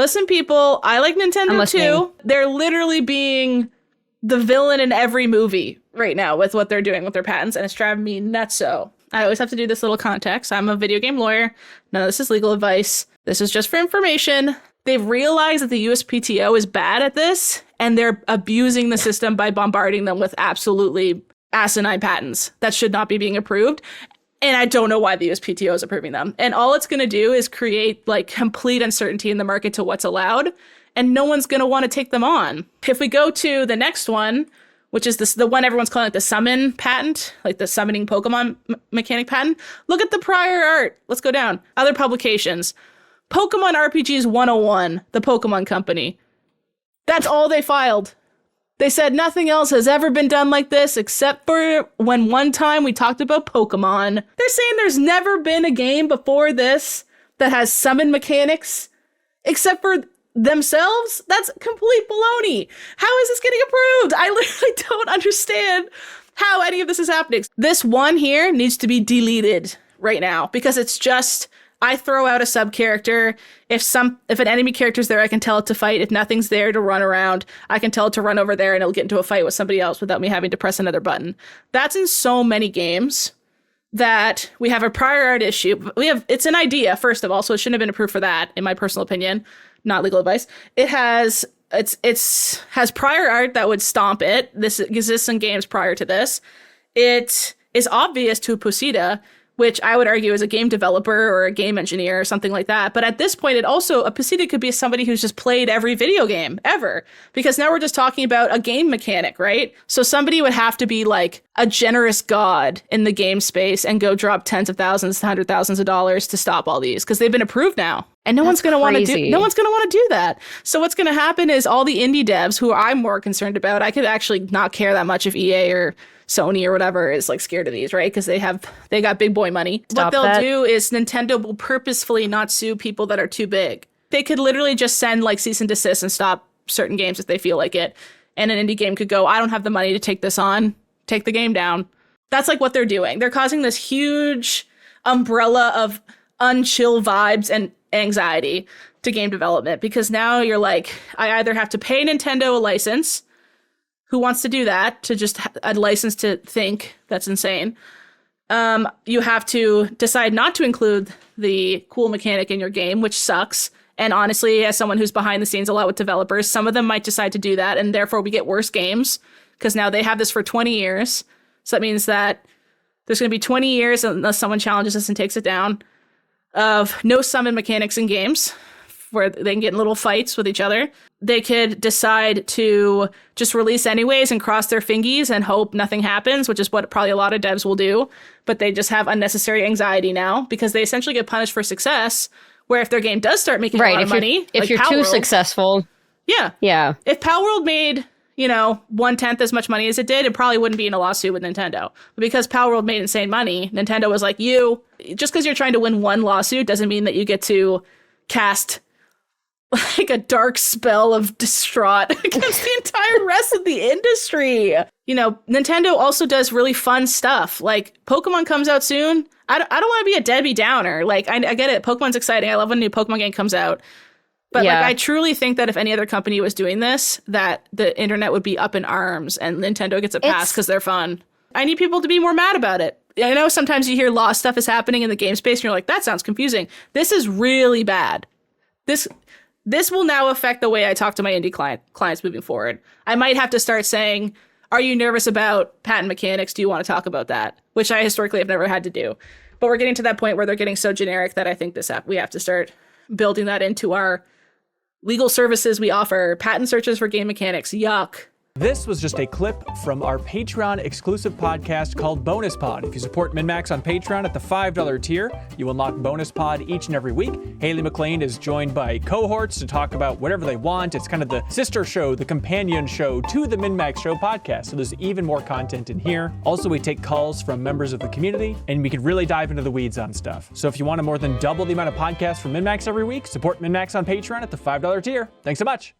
Listen, people, I like Nintendo too. They're literally being the villain in every movie right now with what they're doing with their patents, and it's driving me nutso. I always have to do this little context. I'm a video game lawyer. None of this is legal advice. This is just for information. They've realized that the USPTO is bad at this, and they're abusing the system by bombarding them with absolutely asinine patents that should not be being approved. And I don't know why the USPTO is approving them. And all it's going to do is create like complete uncertainty in the market to what's allowed. And no one's going to want to take them on. If we go to the next one, which is the one everyone's calling it the summon patent, like the summoning Pokemon mechanic patent. Look at the prior art. Let's go down. Other publications. Pokemon RPGs 101, the Pokemon Company. That's all they filed. They said nothing else has ever been done like this except for when one time we talked about Pokemon. They're saying there's never been a game before this that has summon mechanics except for themselves. That's complete baloney. How is this getting approved? I literally don't understand how any of this is happening. This one here needs to be deleted right now because it's just, I throw out a sub character. If an enemy character's there, I can tell it to fight. If nothing's there to run around, I can tell it to run over there and it'll get into a fight with somebody else without me having to press another button. That's in so many games that we have a prior art issue. It's an idea, first of all, so it shouldn't have been approved for that, in my personal opinion. Not legal advice. It has prior art that would stomp it. This exists in games prior to this. It is obvious to Pusida, which I would argue is a game developer or a game engineer or something like that. But at this point, a Pusida could be somebody who's just played every video game ever, because now we're just talking about a game mechanic, right? So somebody would have to be like a generous god in the game space and go drop tens of thousands to hundred thousands of dollars to stop all these because they've been approved now. And no one's going to want to do that. So what's going to happen is all the indie devs who I'm more concerned about, I could actually not care that much if EA or Sony or whatever is like scared of these, right? Because they got big boy money. What they'll do is Nintendo will purposefully not sue people that are too big. They could literally just send like cease and desist and stop certain games if they feel like it. And an indie game could go, I don't have the money to take this on. Take the game down. That's like what they're doing. They're causing this huge umbrella of unchill vibes and anxiety to game development, because now you're like, I either have to pay Nintendo a license. Who wants to do that? To just a license to think? That's insane. You have to decide not to include the cool mechanic in your game, which sucks. And honestly, as someone who's behind the scenes a lot with developers, some of them might decide to do that, and therefore we get worse games, because now they have this for 20 years. So that means that there's going to be 20 years, unless someone challenges us and takes it down, of no summon mechanics in games where they can get in little fights with each other. They could decide to just release anyways and cross their fingies and hope nothing happens, which is what probably a lot of devs will do. But they just have unnecessary anxiety now because they essentially get punished for success, where if their game does start making a lot of money, if like you're too successful. Yeah. If Palworld made, 1/10 as much money as it did, it probably wouldn't be in a lawsuit with Nintendo. But because Palworld made insane money, Nintendo was like, just because you're trying to win one lawsuit doesn't mean that you get to cast like a dark spell of distraught against the entire rest of the industry. Nintendo also does really fun stuff. Like Pokemon comes out soon. I don't want to be a Debbie Downer. Like I get it. Pokemon's exciting. I love when a new Pokemon game comes out. But I truly think that if any other company was doing this, that the internet would be up in arms, and Nintendo gets a pass because they're fun. I need people to be more mad about it. I know sometimes you hear law stuff is happening in the game space and you're like, that sounds confusing. This is really bad. This will now affect the way I talk to my indie clients moving forward. I might have to start saying, are you nervous about patent mechanics? Do you want to talk about that? Which I historically have never had to do. But we're getting to that point where they're getting so generic that I think we have to start building that into our legal services we offer. Patent searches for game mechanics. Yuck. This was just a clip from our Patreon exclusive podcast called Bonus Pod. If you support MinnMax on Patreon at the $5 tier, you unlock Bonus Pod each and every week. Haley McLean is joined by cohorts to talk about whatever they want. It's kind of the sister show, the companion show to the MinnMax Show podcast. So there's even more content in here. Also, we take calls from members of the community, and we can really dive into the weeds on stuff. So if you want to more than double the amount of podcasts from MinnMax every week, support MinnMax on Patreon at the $5 tier. Thanks so much.